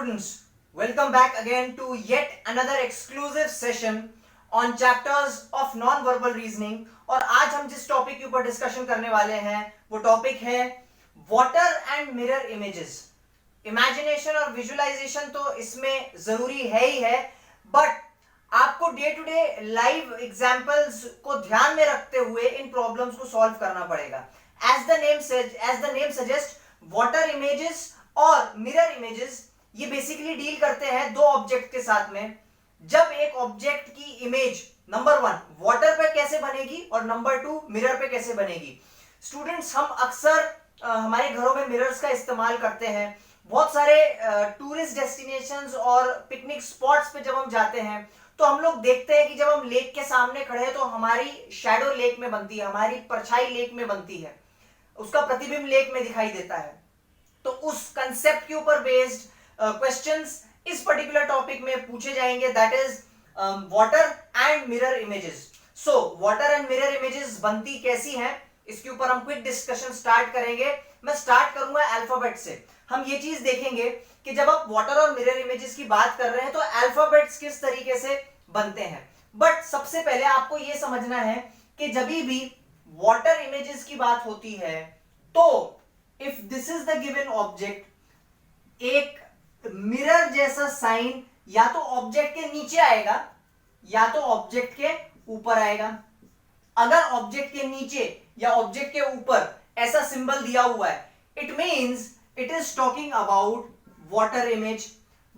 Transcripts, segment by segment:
students, welcome back again to yet another exclusive session on chapters of non-verbal reasoning। और आज हम जिस topic के ऊपर डिस्कशन करने वाले हैं वो टॉपिक है water and mirror images. Imagination और विजुअलाइजेशन तो इसमें जरूरी है ही है, बट आपको day to day live examples को ध्यान में रखते हुए इन प्रॉब्लम्स को सॉल्व करना पड़ेगा। As the name suggest, water images और मिरर इमेजेस ये बेसिकली डील करते हैं दो ऑब्जेक्ट के साथ में। जब एक ऑब्जेक्ट की इमेज नंबर 1 वाटर पे कैसे बनेगी और नंबर 2 मिरर पे कैसे बनेगी। स्टूडेंट्स, हम अक्सर हमारे घरों में मिरर्स का इस्तेमाल करते हैं। बहुत सारे टूरिस्ट डेस्टिनेशंस और पिकनिक स्पॉट्स पे जब हम जाते हैं तो हम लोग देखते हैं कि जब हम लेक के सामने खड़े हैं तो हमारी शैडो लेक में बनती है, हमारी परछाई लेक में बनती है, उसका प्रतिबिंब लेक में दिखाई देता है। तो उस कंसेप्ट के ऊपर बेस्ड क्वेश्चंस इस पर्टिकुलर टॉपिक में पूछे जाएंगे, that is water and mirror images. So water and mirror images बनती कैसी हैं, इसके ऊपर हम क्विक डिस्कशन स्टार्ट करेंगे। मैं स्टार्ट करूंगा अल्फाबेट से। हम ये चीज देखेंगे कि जब आप वाटर और मिरर इमेजेस की बात कर रहे हैं तो अल्फाबेट्स किस तरीके से बनते हैं। बट सबसे पहले आपको यह समझना है कि जब भी वाटर इमेजेस की बात होती है तो if this is the given object, एक मिरर जैसा साइन या तो ऑब्जेक्ट के नीचे आएगा या तो ऑब्जेक्ट के ऊपर आएगा। अगर ऑब्जेक्ट के नीचे या ऑब्जेक्ट के ऊपर ऐसा सिंबल दिया हुआ है, it means it is talking about water image.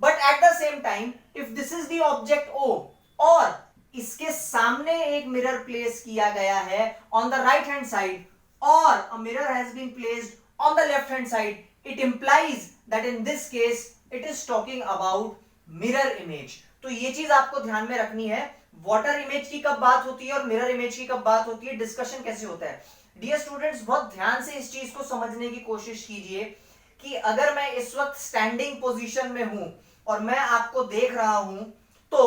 But at the same time if this is the object O और इसके सामने एक मिरर प्लेस किया गया है on the right hand side और a mirror has been placed on the left hand side, it implies that in this case it is talking about mirror image। तो ये चीज आपको ध्यान में रखनी है, वाटर इमेज की कब बात होती है और मिरर इमेज की कब बात होती है, डिस्कशन कैसे होता है। डियर स्टूडेंट्स, बहुत ध्यान से इस चीज को समझने की कोशिश कीजिए कि अगर मैं इस वक्त स्टैंडिंग पोजीशन में हूं और मैं आपको देख रहा हूं तो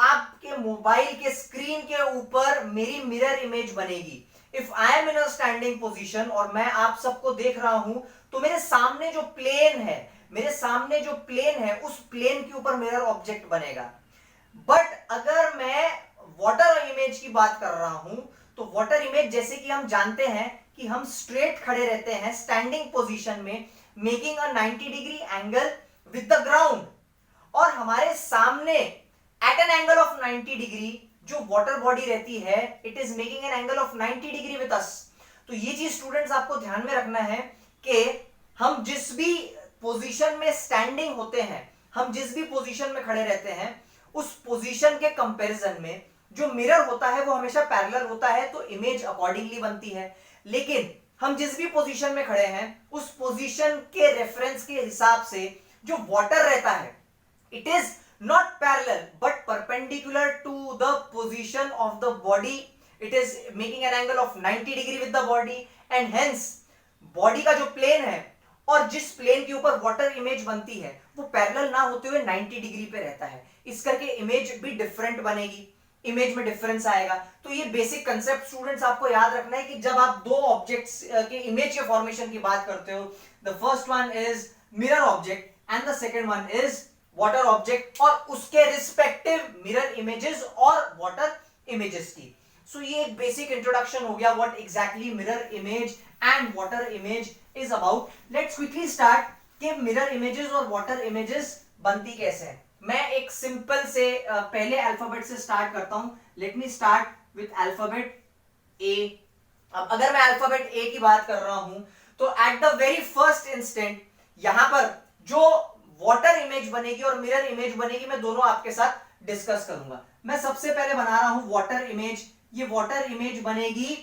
आपके मोबाइल के स्क्रीन के ऊपर मेरी मिरर इमेज बनेगी। If I am in a standing position और मैं आप सबको देख रहा हूं तो मेरे सामने जो प्लेन है उस प्लेन के ऊपर मिरर ऑब्जेक्ट बनेगा। बट अगर मैं वाटर इमेज की बात कर रहा हूं तो वाटर इमेज, जैसे कि हम जानते हैं कि हम स्ट्रेट खड़े रहते हैं स्टैंडिंग पोजीशन में, making a 90 degree angle with the ground, और हमारे सामने at an angle of 90 degree जो वाटर बॉडी रहती है, it is making an angle of 90 degree with us. तो ये चीज स्टूडेंट्स आपको ध्यान में रखना है कि हम जिस भी पोजीशन में स्टैंडिंग होते हैं, हम जिस भी पोजीशन में खड़े रहते हैं, उस पोजीशन के कंपैरिजन में जो मिरर होता है वो हमेशा पैरेलल होता है, तो इमेज अकॉर्डिंगली बनती है। लेकिन हम जिस भी पोजीशन में खड़े हैं उस पोजीशन के रेफरेंस के हिसाब से जो वाटर रहता है, it is not parallel but perpendicular to the position of the body, it is making an angle of 90 degree with the body, and hence body का जो प्लेन है और जिस प्लेन के ऊपर वाटर इमेज बनती है वो पैरेलल ना होते हुए 90 डिग्री पे रहता है। इस करके इमेज भी डिफरेंट बनेगी, इमेज में डिफरेंस आएगा। तो ये बेसिक कंसेप्ट स्टूडेंट्स आपको याद रखना है कि जब आप दो ऑब्जेक्ट्स के इमेज के फॉर्मेशन की बात करते हो, the first one is mirror object and the second one is water object, और उसके रिस्पेक्टिव मिरर इमेजेस और वाटर इमेजेस की। सो ये एक बेसिक इंट्रोडक्शन हो गया what exactly mirror image and water image is about. Let's quickly start कि mirror images और वाटर इमेजेस बनती कैसे हैं। मैं एक सिंपल से पहले अल्फाबेट से स्टार्ट करता हूं। Let me start with alphabet ए। अब अगर मैं अल्फाबेट ए की बात कर रहा हूं तो at the very first instant यहां पर जो वाटर इमेज बनेगी और मिरर इमेज बनेगी, मैं दोनों आपके साथ डिस्कस करूंगा। मैं सबसे पहले बना रहा हूं वाटर इमेज। ये वाटर इमेज बनेगी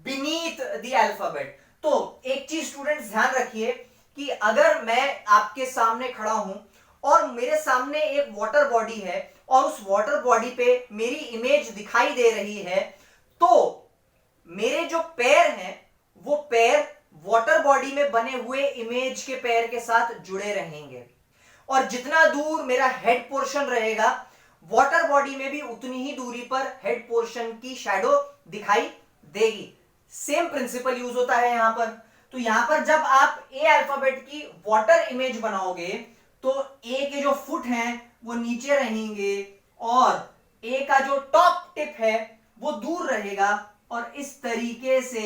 बीनीथ द अल्फाबेट। तो एक चीज स्टूडेंट्स ध्यान रखिए कि अगर मैं आपके सामने खड़ा हूं और मेरे सामने एक वाटर बॉडी है और उस वाटर बॉडी पे मेरी इमेज दिखाई दे रही है, तो मेरे जो पैर हैं वो पैर वाटर बॉडी में बने हुए इमेज के पैर के साथ जुड़े रहेंगे, और जितना दूर मेरा हेड पोर्शन रहेगा वाटर बॉडी में भी उतनी ही दूरी पर हेड पोर्शन की शैडो दिखाई देगी। सेम प्रिंसिपल यूज होता है यहां पर। तो यहां पर जब आप ए अल्फाबेट की वाटर इमेज बनाओगे तो ए के जो फुट हैं वो नीचे रहेंगे और ए का जो टॉप टिप है वो दूर रहेगा और इस तरीके से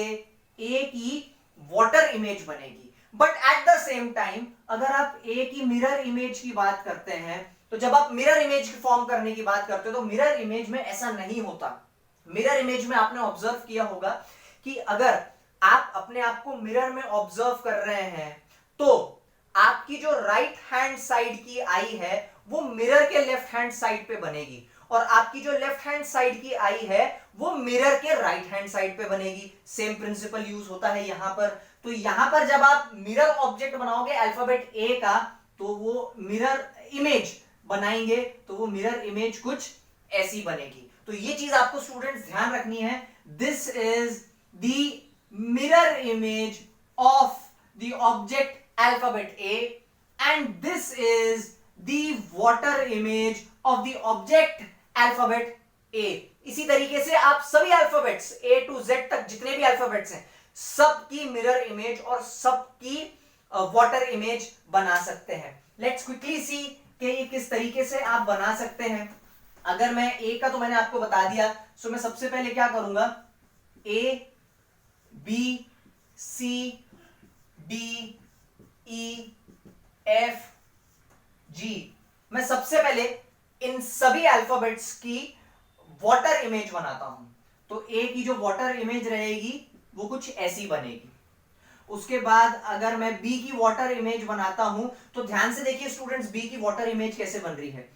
ए की वाटर इमेज बनेगी। But at the same time अगर आप ए की मिरर इमेज की बात करते हैं तो जब आप मिरर इमेज फॉर्म करने की बात करते हो तो मिरर इमेज में ऐसा नहीं होता। मिरर इमेज में आपने ऑब्जर्व किया होगा कि अगर आप अपने आप को मिरर में ऑब्जर्व कर रहे हैं तो आपकी जो राइट हैंड साइड की आई है वो मिरर के लेफ्ट हैंड साइड पे बनेगी और आपकी जो लेफ्ट हैंड साइड की आई है वो मिरर के राइट हैंड साइड पे बनेगी। सेम प्रिंसिपल यूज होता है यहां पर। तो यहां पर जब आप मिरर ऑब्जेक्ट बनाओगे अल्फाबेट ए का तो वो मिरर इमेज बनाएंगे तो वो मिरर इमेज कुछ ऐसी बनेगी। तो ये चीज आपको स्टूडेंट्स ध्यान रखनी है। This is the mirror image of the object alphabet A and this is the water image of the object alphabet ए। इसी तरीके से आप सभी अल्फाबेट्स ए टू जेड तक जितने भी अल्फाबेट्स हैं सबकी मिरर इमेज और सबकी वाटर इमेज बना सकते हैं। लेट्स क्विकली सी कि ये किस तरीके से आप बना सकते हैं। अगर मैं ए का तो मैंने आपको बता दिया, सो मैं सबसे पहले क्या करूंगा, A B C D E F G, मैं सबसे पहले इन सभी अल्फाबेट्स की वाटर इमेज बनाता हूं। तो ए की जो वाटर इमेज रहेगी वो कुछ ऐसी बनेगी। उसके बाद अगर मैं बी की वाटर इमेज बनाता हूं तो ध्यान से देखिए स्टूडेंट्स, बी की वाटर इमेज कैसे बन रही है।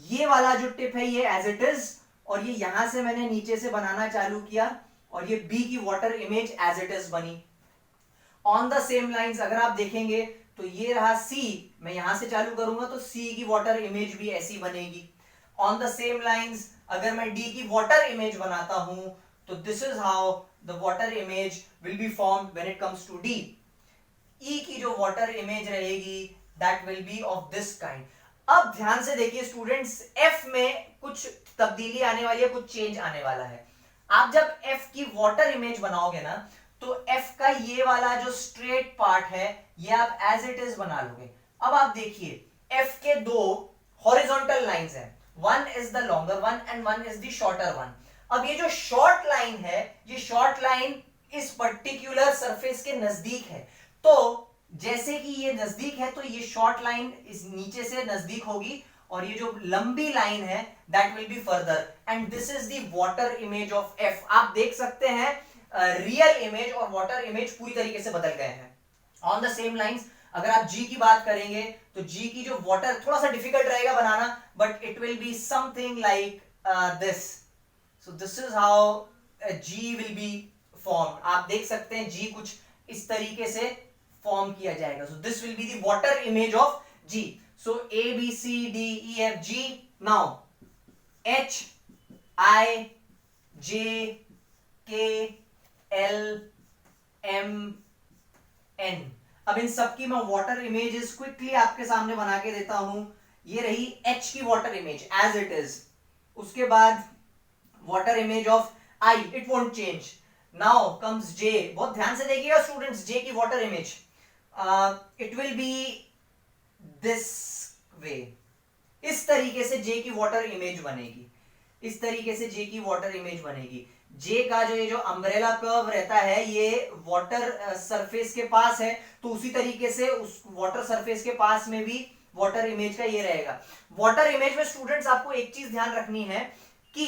ये वाला जो टिप है ये एज इट इज और ये यहां से मैंने नीचे से बनाना चालू किया और ये बी की water image as it is बनी। ऑन द सेम लाइंस अगर आप देखेंगे तो ये रहा सी, मैं यहां से चालू करूंगा तो सी की वाटर इमेज भी ऐसी बनेगी। ऑन द सेम लाइंस अगर मैं डी की वाटर इमेज बनाता हूं तो this is how the water image will be formed when it comes to D. E की जो वाटर इमेज रहेगी that will be of this kind. अब ध्यान से देखिए स्टूडेंट्स, एफ में कुछ तब्दीली आने वाली है, कुछ चेंज आने वाला है। आप जब एफ की वाटर इमेज बनाओगे ना तो एफ का ये वाला जो स्ट्रेट पार्ट है ये आप एज इट इज बना लोगे। अब आप देखिए एफ के दो हॉरिजॉन्टल लाइंस हैं, one is the longer one and one is the shorter one. अब ये जो शॉर्ट लाइन है ये शॉर्ट लाइन इस पर्टिकुलर सरफेस के नजदीक है, तो जैसे कि ये नजदीक है तो ये शॉर्ट लाइन इस नीचे से नजदीक होगी और ये जो लंबी लाइन है that will be further and this is the water image of F. आप देख सकते हैं रियल इमेज और वाटर इमेज पूरी तरीके से बदल गए हैं। ऑन द सेम लाइंस अगर आप जी की बात करेंगे तो जी की जो वाटर थोड़ा सा डिफिकल्ट रहेगा बनाना but it will be something like this. So this is how G will be form. आप देख सकते हैं जी कुछ इस तरीके से फॉर्म किया जाएगा। So this will be the water image of G. So A B C D E F G. Now H I J K L M N. अब इन सबकी मैं वाटर इमेजेस क्विकली आपके सामने बना के देता हूं। ये रही एच की water image as it is. उसके बाद water image of I, it won't change. Now comes J. बहुत ध्यान से देखिएगा स्टूडेंट्स, जे की water image it will be this way. इस तरीके से जे की वाटर इमेज बनेगी, इस तरीके से जे की वाटर इमेज बनेगी। जे का जो ये जो अम्ब्रेला कर्व रहता है ये वाटर सरफेस के पास है तो उसी तरीके से उस वाटर सरफेस के पास में भी वाटर इमेज का ये रहेगा। वाटर इमेज में स्टूडेंट्स आपको एक चीज ध्यान रखनी है कि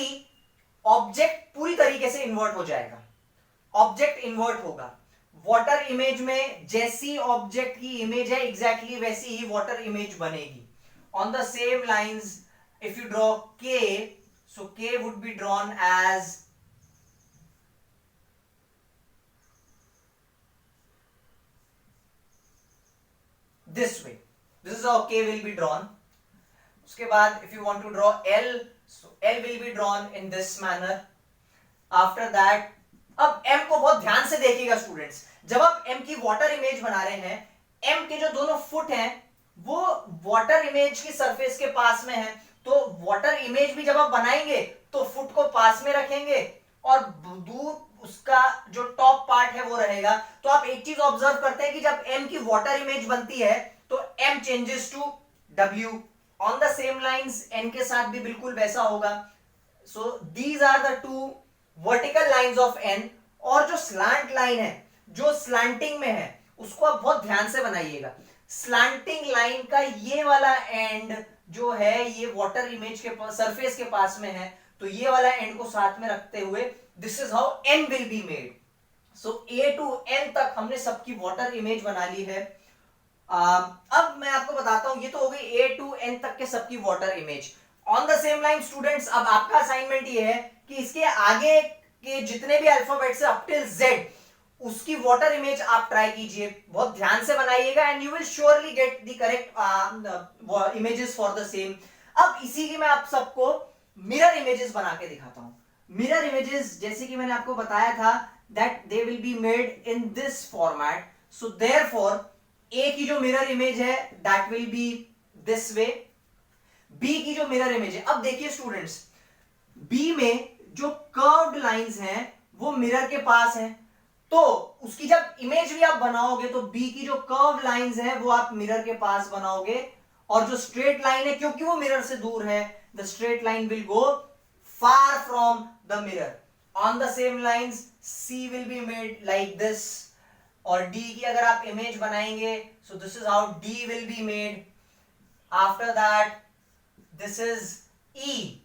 ऑब्जेक्ट पूरी तरीके से इन्वर्ट हो जाएगा, ऑब्जेक्ट इन्वर्ट होगा। वाटर इमेज में जैसी ऑब्जेक्ट की इमेज है एग्जैक्टली वैसी ही वाटर इमेज बनेगी। On the same lines if you draw के, so K would be drawn as this way. This is how K will be drawn. उसके बाद if you want to draw L, so L will be drawn in this manner. After that, अब M को बहुत ध्यान से देखिएगा students, जब आप M की वाटर इमेज बना रहे हैं, M के जो दोनों फुट हैं वो वाटर इमेज की सरफेस के पास में है, तो वाटर इमेज भी जब आप बनाएंगे तो फुट को पास में रखेंगे और दूर उसका जो टॉप पार्ट है वो रहेगा। तो आप एक चीज ऑब्जर्व करते हैं कि जब m की वाटर इमेज बनती है तो m changes to w। On the same lines n के साथ भी बिल्कुल वैसा होगा। So these are the two vertical lines of n। और जो स्लैंट लाइन है, जो स्लैंटिंग में है, उसको आप बहुत ध्यान से बनाइएगा। स्लैंटिंग लाइन का ये वाला एंड जो है ये वाटर इमेज के सरफेस के पास में है, तो ये वाला एंड को साथ में रखते हुए this is how n will be made. So a to n तक हमने सबकी वाटर इमेज बना ली है। अब मैं आपको बताता हूं, ये तो हो गई a टू n तक के सबकी water image. On the same line students, अब आपका असाइनमेंट ये है कि इसके आगे के जितने भी अल्फाबेट्स है अप टिल z, उसकी वाटर इमेज आप ट्राई कीजिए, बहुत ध्यान से बनाइएगा and you will surely get the correct images for the same. अब इसी की मैं आप सबको मिरर इमेजेस बना के दिखाता हूं। मिरर इमेजेस जैसे कि मैंने आपको बताया था that they will be made in this format. So therefore A की जो मिरर इमेज है that will be this way. B की जो मिरर इमेज है, अब देखिए स्टूडेंट्स, बी में जो कर्व्ड लाइंस हैं वो मिरर के पास हैं, तो उसकी जब इमेज भी आप बनाओगे तो बी की जो कर्व्ड लाइंस हैं वो आप मिरर के पास बनाओगे, और जो स्ट्रेट लाइन है क्योंकि वो मिरर से दूर है, the straight line will go far from the mirror. On the same lines C will be made like this, और डी की अगर आप इमेज बनाएंगे so this is how D will be made. After that this is E.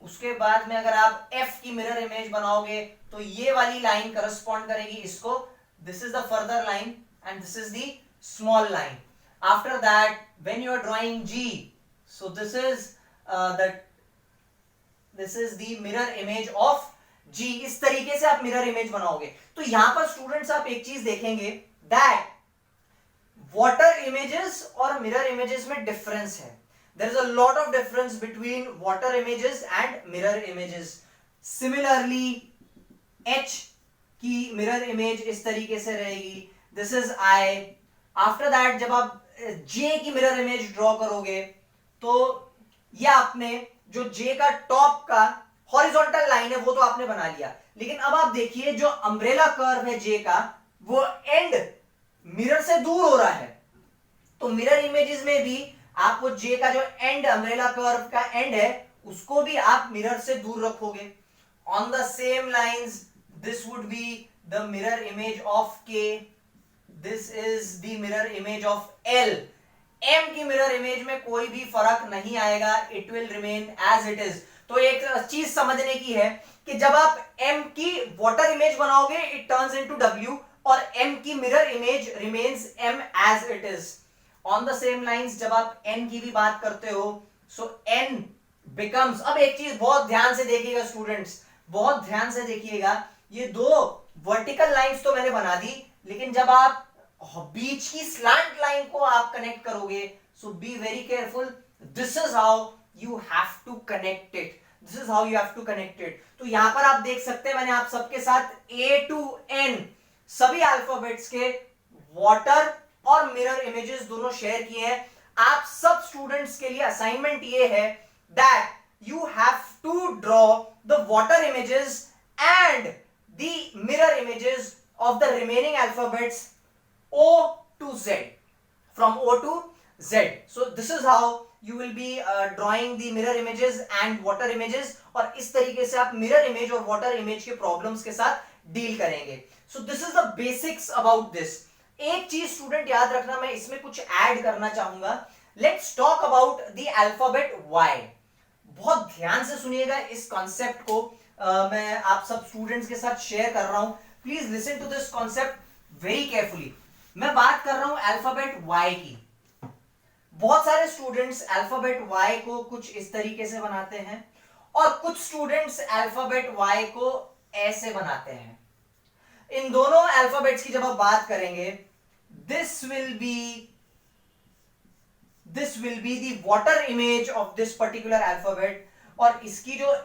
उसके बाद में अगर आप F की मिरर इमेज बनाओगे तो ये वाली लाइन करस्पॉन्ड करेगी इसको, this is the further line and this is the small line. After that when you are drawing G, so this is the mirror image of G। इस तरीके से आप मिरर इमेज बनाओगे। तो यहां पर स्टूडेंट्स आप एक चीज देखेंगे दैट वाटर इमेजेस और मिरर इमेजेस में डिफरेंस है। There is a lot of difference between water images and mirror images. Similarly, H की mirror image इस तरीके से रहेगी, this is I. After that जब आप J की mirror image draw करोगे तो ये आपने जो J का टॉप का horizontal line है वो तो आपने बना लिया, लेकिन अब आप देखिए जो umbrella curve है J का वो end mirror से दूर हो रहा है, तो mirror images में भी आपको J का जो एंड अम्ब्रेला कर्व का एंड है उसको भी आप मिरर से दूर रखोगे। On the same lines this would be the mirror image of K, this is the mirror image of L। M की मिरर इमेज में कोई भी फर्क नहीं आएगा, it will remain as it is. तो एक चीज समझने की है कि जब आप M की वाटर इमेज बनाओगे इट टर्न्स इनटू W, और M की mirror image remains M as it is. On the same lines जब आप n की भी बात करते हो सो n बिकम्स, अब एक चीज बहुत ध्यान से देखिएगा स्टूडेंट्स, बहुत ध्यान से देखिएगा, ये दो वर्टिकल लाइंस तो मैंने बना दी, लेकिन जब आप बीच की स्लैंट लाइन को आप कनेक्ट करोगे so be very careful, this is how you have to connect it, this is how you have to connect it. तो यहां पर आप देख सकते हैं मैंने आप सबके साथ A टू N सभी अल्फाबेट्स के वाटर और मिरर इमेजेस दोनों शेयर किए हैं। आप सब स्टूडेंट्स के लिए असाइनमेंट ये है that you have to draw the water images and the mirror images of the remaining alphabets O to Z, from O to Z. So this is how you will be drawing the mirror images and water images, और इस तरीके से आप mirror image और water image के problems के साथ deal करेंगे। So this is the basics about this. एक चीज स्टूडेंट याद रखना, मैं इसमें कुछ ऐड करना चाहूंगा। Let's talk about the alphabet Y। बहुत ध्यान से सुनिएगा इस कॉन्सेप्ट को, मैं आप सब स्टूडेंट्स के साथ शेयर कर रहा हूं। Please listen to this concept very carefully. मैं बात कर रहा हूं अल्फाबेट Y की। बहुत सारे स्टूडेंट्स अल्फाबेट Y को कुछ इस तरीके से बनाते हैं और कुछ स्टूडेंट्स अल्फाबेट Y को ऐसे बनाते हैं। इन दोनों अल्फाबेट्स की जब आप बात करेंगे this will be the water image of this particular alphabet, और इसकी जो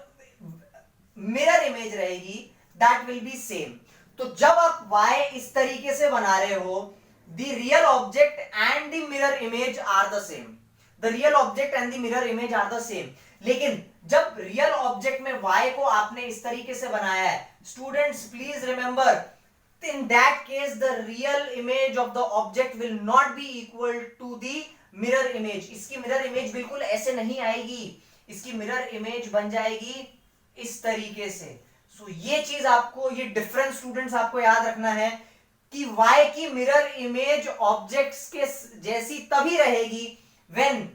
मिरर इमेज रहेगी दैट विल बी सेम। तो जब आप Y इस तरीके से बना रहे हो, the real object and the mirror image are the same, the real object and the mirror image are the same, लेकिन जब रियल ऑब्जेक्ट में y को आपने इस तरीके से बनाया है, students please remember, in that case the real image of the object will not be equal to the mirror image. इसकी मिरर इमेज बिल्कुल ऐसे नहीं आएगी, इसकी मिरर इमेज बन जाएगी इस तरीके से. सो ये चीज आपको, ये डिफरेंस स्टूडेंट्स आपको याद रखना है कि y की मिरर इमेज ऑब्जेक्ट्स के जैसी तभी रहेगी when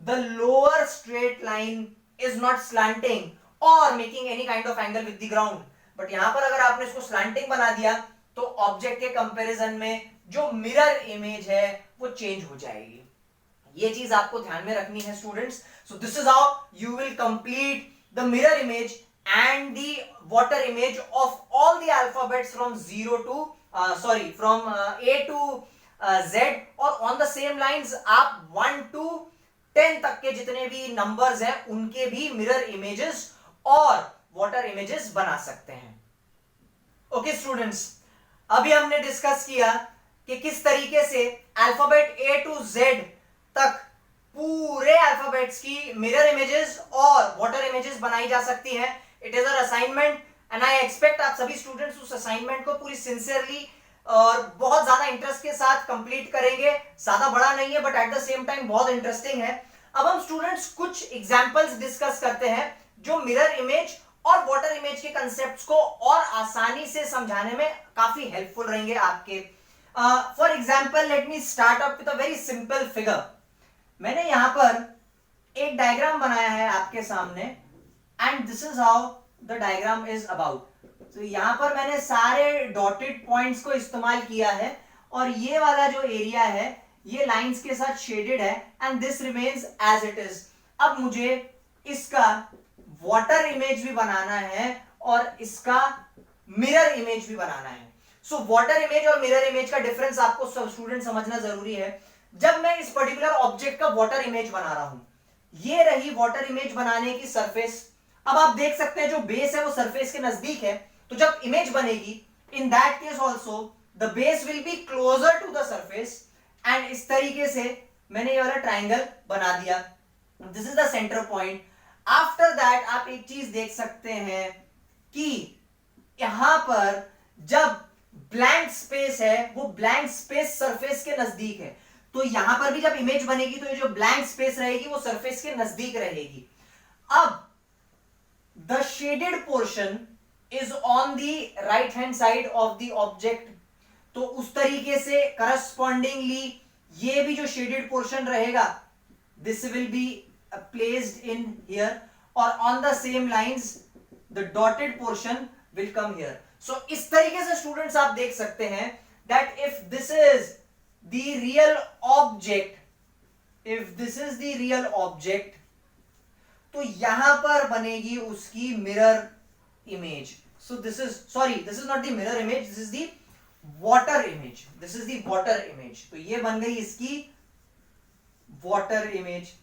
the lower straight line is not slanting or making any kind of angle with the ground. But यहां पर अगर आपने इसको स्लैंटिंग बना दिया तो ऑब्जेक्ट के कंपैरिजन में जो मिरर इमेज है वो चेंज हो जाएगी. ये चीज आपको ध्यान में रखनी है students. So this is how you will complete the mirror image and the water image of all the alphabets from 0 to from A to Z, और on the same lines आप 1 to 10 तक के जितने भी नंबर्स हैं उनके भी mirror images और वाटर इमेजेस बना सकते हैं. ओके स्टूडेंट्स, अभी हमने डिस्कस किया कि किस तरीके से अल्फाबेट A to Z तक पूरे अल्फाबेट्स की मिरर इमेजेस और वाटर इमेजेस बनाई जा सकती हैं. It is a assignment and I expect आप सभी स्टूडेंट्स उस असाइनमेंट को पूरी सिंसियरली और बहुत ज्यादा इंटरेस्ट के साथ कंप्लीट करेंगे. ज्यादा बड़ा नहीं है but at the same time बहुत इंटरेस्टिंग है. अब हम स्टूडेंट्स कुछ एग्जांपल्स डिस्कस करते हैं जो मिरर इमेज और वाटर इमेज के कंसेप्ट्स को और आसानी से समझाने में काफी हेल्पफुल रहेंगे आपके. For example let me start up with a very simple figure. मैंने यहां पर एक डायग्राम बनाया है आपके सामने and this is how the diagram is about. तो यहां पर मैंने सारे डॉटेड पॉइंट्स को इस्तेमाल किया है और ये वाला जो एरिया है ये लाइंस के साथ शेडेड है and this remains as it is. अब मुझे इसका वाटर इमेज भी बनाना है और इसका मिरर इमेज भी बनाना है. सो वाटर इमेज और मिरर इमेज का डिफरेंस आपको सब स्टूडेंट समझना जरूरी है. जब मैं इस पर्टिकुलर ऑब्जेक्ट का वाटर इमेज बना रहा हूं, ये रही वाटर इमेज बनाने की सरफेस. अब आप देख सकते हैं जो बेस है वो सरफेस के नजदीक है, तो जब इमेज बनेगी in that case also the base will be closer to the surface and इस तरीके से मैंने ये वाला ट्राइंगल बना दिया. This is the centre point. After that आप एक चीज देख सकते हैं कि यहां पर जब ब्लैंक स्पेस है वो ब्लैंक स्पेस सरफेस के नजदीक है, तो यहां पर भी जब इमेज बनेगी तो ये जो ब्लैंक स्पेस रहेगी वो सरफेस के नजदीक रहेगी. अब the shaded portion is on the right hand side of the object, तो उस तरीके से करस्पॉन्डिंगली ये भी जो शेडेड पोर्शन रहेगा this will be placed in here और on the same lines the dotted portion will come here. So इस तरीके से स्टूडेंट्स आप देख सकते हैं that if this is the real object, if this is the real object, तो यहां पर बनेगी उसकी mirror image. So this is this is not the mirror image, this is the water image. This is the water image. तो ये बन गई इसकी वाटर इमेज.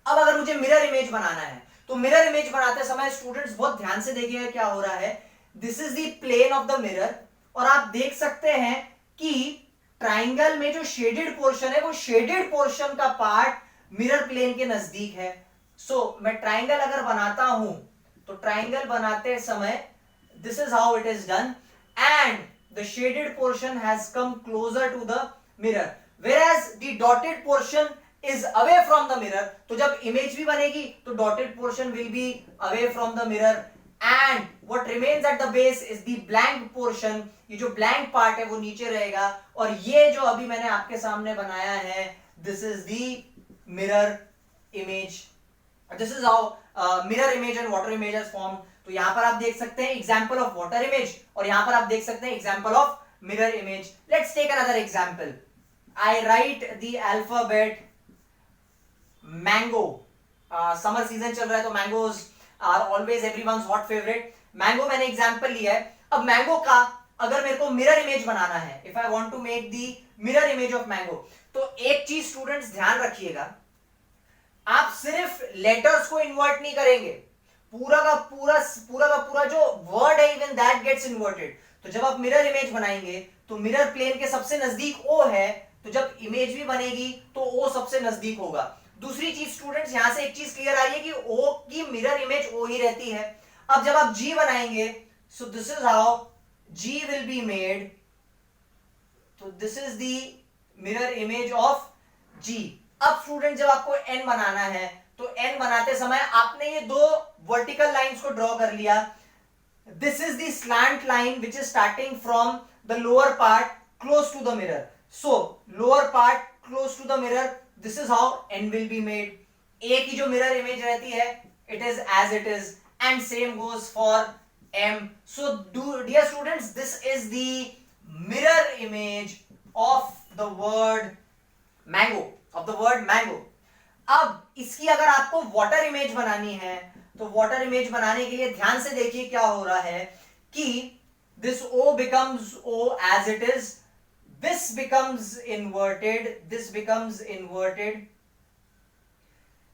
अब अगर मुझे मिरर इमेज बनाना है तो मिरर इमेज बनाते समय स्टूडेंट्स बहुत ध्यान से देखिएगा क्या हो रहा है. This is the plane of the mirror और आप देख सकते हैं कि ट्राइंगल में जो शेडेड पोर्शन है वो शेडेड पोर्शन का पार्ट मिरर प्लेन के नजदीक है. सो मैं ट्राइंगल अगर बनाता हूं तो ट्राइंगल बनाते समय this is how it is done and the shaded portion has come closer to the mirror whereas the dotted portion is away from the mirror. तो जब इमेज भी बनेगी तो dotted portion will be away from the mirror and what remains at the base is the blank portion. ये जो blank part है वो नीचे रहेगा और ये जो अभी मैंने आपके सामने बनाया है this is the mirror image. This is how mirror image and water image is formed. तो यहाँ पर आप देख सकते हैं example of water image और यहाँ पर आप देख सकते हैं example of mirror image. Let's take another example. I write the alphabet mango. Summer season चल रहा है तो mangoes are always everyone's hot favorite. Mango मैंने example लिया है. अब mango का अगर मेरे को mirror image बनाना है, if I want to make the mirror image of mango, तो एक चीज स्टूडेंट्स ध्यान रखिएगा, आप सिर्फ लेटर्स को इन्वर्ट नहीं करेंगे, पूरा का पूरा जो वर्ड है इवन दैट गेट्स इन्वर्टेड. तो जब आप मिरर इमेज बनाएंगे तो मिरर प्लेन के सबसे नजदीक ओ है, तो जब इमेज भी बनेगी तो ओ सबसे नजदीक होगा. दूसरी चीज स्टूडेंट्स, यहां से एक चीज क्लियर आ रही है कि O की मिरर इमेज O ही रहती है। अब जब आप G बनाएंगे, so this is how G will be made, तो this is the mirror image of G। अब स्टूडेंट जब आपको N बनाना है, तो N बनाते समय आपने ये दो वर्टिकल लाइंस को ड्रॉ कर लिया। This is the slant line which is starting from the lower part close to the mirror. So lower part close to the mirror, this is how N will be made. A की जो mirror image रहती है, it is as it is, and same goes for M. So dear students, this is the mirror image of the word mango, of the word mango. अब इसकी अगर आपको water image बनानी है, तो वाटर इमेज बनाने के लिए ध्यान से देखिए क्या हो रहा है कि this O becomes O as it is, this becomes inverted, this becomes inverted.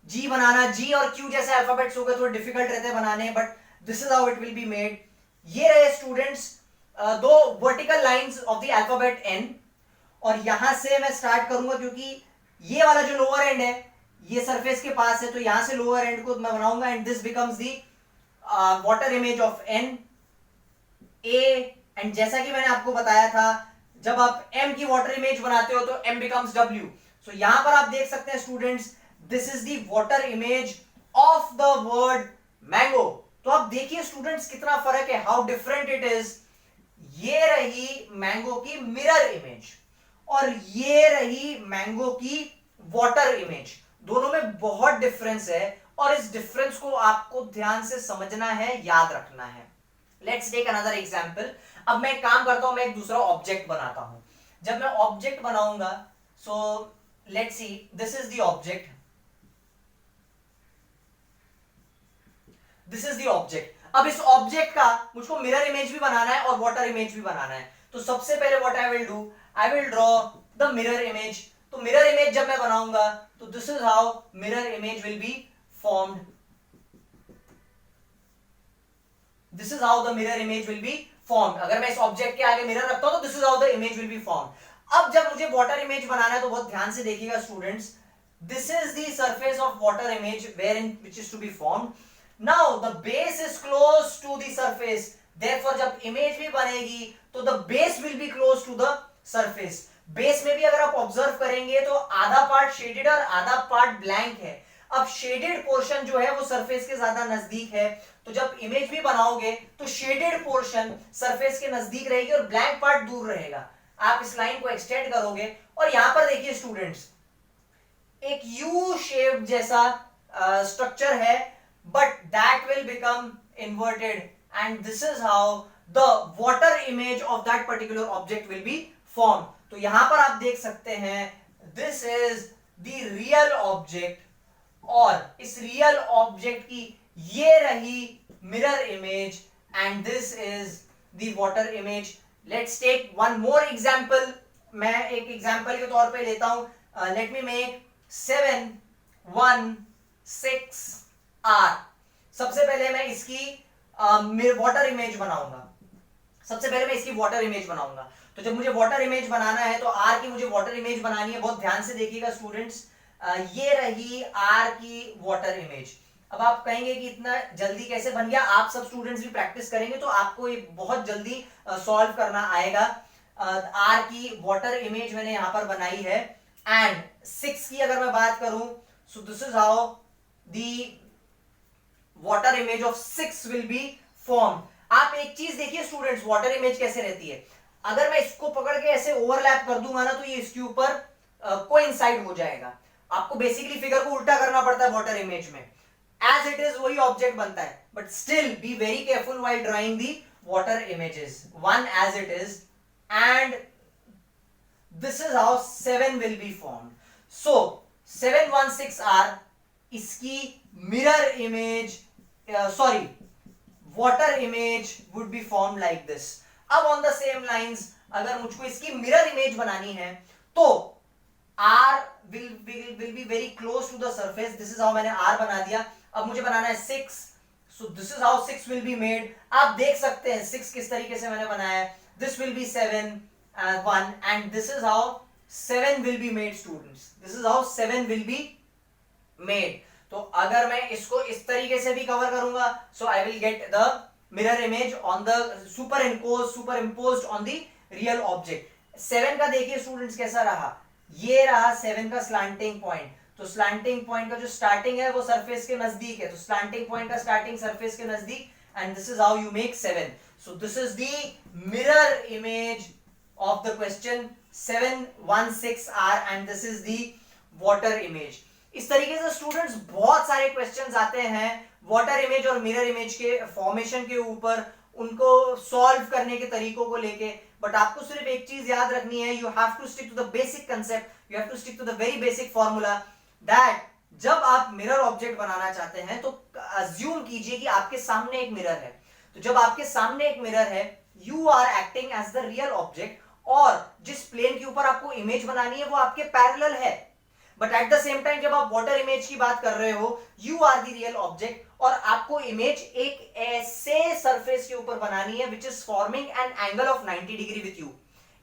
G banana, G और Q जैसे अल्फाबेट्स हो गए थोड़े डिफिकल्ट रहते हैं बनाने, but this is how it will be made. ये रहे स्टूडेंट्स दो vertical lines of the alphabet N, और यहां से मैं स्टार्ट करूंगा क्योंकि ये वाला जो लोअर एंड है ये सरफेस के पास है, तो यहां से लोअर एंड को मैं बनाऊंगा, and this becomes the water image of N A। And जैसा कि मैंने आपको बताया था, जब आप M की वाटर इमेज बनाते हो तो M बिकम्स W। सो यहां पर आप देख सकते हैं students, this is the water image of the word mango. तो आप देखिए स्टूडेंट्स कितना फर्क है, हाउ डिफरेंट इट इज। ये रही मैंगो की मिरर इमेज और ये रही मैंगो की वाटर इमेज, दोनों में बहुत डिफरेंस है, और इस डिफरेंस को आपको ध्यान से समझना है, याद रखना है। Let's take another example. अब मैं एक काम करता हूं, मैं एक दूसरा ऑब्जेक्ट बनाता हूं। जब मैं ऑब्जेक्ट बनाऊंगा, so let's see, this is the object, this is the object. अब इस ऑब्जेक्ट का मुझको मिरर इमेज भी बनाना है और वाटर इमेज भी बनाना है। तो सबसे पहले what I will do, I will draw the mirror image. तो मिरर इमेज जब मैं बनाऊंगा, तो this is how mirror image will be formed, this is how the mirror image will be formed. अगर मैं इस ऑब्जेक्ट के आगे मिरर रखता हूं, तो this is how the image will be formed. अब जब मुझे वाटर इमेज बनाना है, तो बहुत ध्यान से देखिएगा students, this is the surface of water image where in which is to be formed. Now the base is close to the surface, therefore जब इमेज भी बनेगी तो the base will be close to the surface. Base में भी अगर आप observe करेंगे तो आधा पार्ट शेडेड और आधा पार्ट ब्लैंक है। अब शेडेड पोर्शन जो है वो सरफेस के ज्यादा नजदीक है, तो जब इमेज भी बनाओगे तो शेडेड पोर्शन सरफेस के नजदीक रहेगी और ब्लैंक पार्ट दूर रहेगा। आप इस लाइन को एक्सटेंड करोगे, और यहां पर देखिए स्टूडेंट्स, एक यू शेप जैसा स्ट्रक्चर है, but that will become inverted, and this is how the water image of that particular object will be form. तो यहां पर आप देख सकते हैं, this is the real object, और इस रियल ऑब्जेक्ट की ये रही mirror image, and this is the water image. Let's take one more example. मैं एक एग्जांपल के तौर पे लेता हूं, लेट मी मेक 7 1 6 R। सबसे पहले मैं इसकी वाटर इमेज बनाऊंगा, सबसे पहले मैं इसकी वाटर इमेज बनाऊंगा। तो जब मुझे वाटर इमेज बनाना है, तो R की मुझे वाटर इमेज बनानी है। बहुत ध्यान से देखिएगा स्टूडेंट्स, ये रही R की वाटर इमेज। अब आप कहेंगे कि इतना जल्दी कैसे बन गया, आप सब स्टूडेंट्स भी प्रैक्टिस करेंगे तो आपको ये बहुत जल्दी सॉल्व करना आएगा। R की वाटर इमेज मैंने यहां पर बनाई है, एंड 6 की अगर मैं बात करूं, सो this is how the water image of 6 will be form. आप एक चीज देखिए स्टूडेंट्स, वाटर इमेज कैसे रहती है। अगर मैं इसको पकड़ के ऐसे ओवरलैप कर दूंगा ना, तो ये इसके ऊपर कोइंसाइड हो जाएगा। आपको बेसिकली फिगर को उल्टा करना पड़ता है वाटर इमेज में, एज इट इज वही ऑब्जेक्ट बनता है, but still be very careful while drawing the water images, one as it is, and this is how 7 will be formed. So 7 1 6 R, इसकी mirror image, sorry water image would be form like this. अब on the same lines, अगर मुझको इसकी mirror image बनानी है, तो R will be very close to the surface. This is how मैंने R बना दिया। अब मुझे बनाना है 6, so this is how 6 will be made. आप देख सकते हैं 6 किस तरीके से मैंने बनाया है। This will be 7 1, and this is how 7 will be made, students. This is how 7 will be made. तो अगर मैं इसको इस तरीके से भी कवर करूंगा, so I will get the mirror image on the superimposed on the real object. 7 का देखिए स्टूडेंट्स कैसा रहा, ये रहा 7 का स्लैंटिंग पॉइंट. तो स्लैंटिंग पॉइंट का जो स्टार्टिंग है वो सरफेस के नजदीक है, तो स्लैंटिंग पॉइंट का स्टार्टिंग सरफेस के नजदीक, and this is how you make 7. So this is the mirror image of the question 716R and this is the water image. इस तरीके से स्टूडेंट्स बहुत सारे क्वेश्चंस आते हैं वाटर इमेज और मिरर इमेज के फॉर्मेशन के ऊपर, उनको सॉल्व करने के तरीकों को लेके. बट आपको सिर्फ एक चीज याद रखनी है, you have to stick to the basic concept, you have to stick to the very basic formula that जब आप मिरर ऑब्जेक्ट बनाना चाहते हैं तो अज्यूम कीजिए कि आपके सामने एक मिरर है. तो जब आपके सामने एक मिरर है, you are acting as the real object, और जिस प्लेन के ऊपर आपको इमेज बनानी है वो आपके पैरेलल है. But at the same time जब आप वाटर इमेज की बात कर रहे हो, you are the real object, और आपको इमेज एक ऐसे सरफेस के ऊपर बनानी है which is forming an angle of 90 degree with you.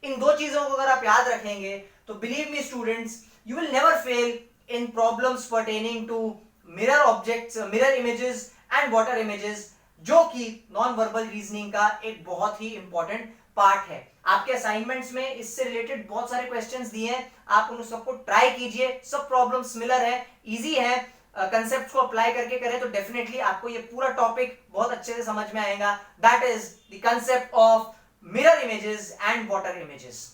इन दो चीजों को अगर आप याद रखेंगे तो believe me students, you will never fail in problems pertaining to mirror objects, mirror images and water images, जो कि नॉन वर्बल रीजनिंग का एक बहुत ही इंपॉर्टेंट पार्ट है. आपके असाइनमेंट्स में इससे रिलेटेड बहुत सारे क्वेश्चंस दिए हैं, आप उन सबको ट्राई कीजिए. सब प्रॉब्लम सिमिलर है, इजी है, कंसेप्ट को अप्लाई करके करें तो डेफिनेटली आपको ये पूरा टॉपिक बहुत अच्छे से समझ में आएगा. That is the concept of mirror images and water images.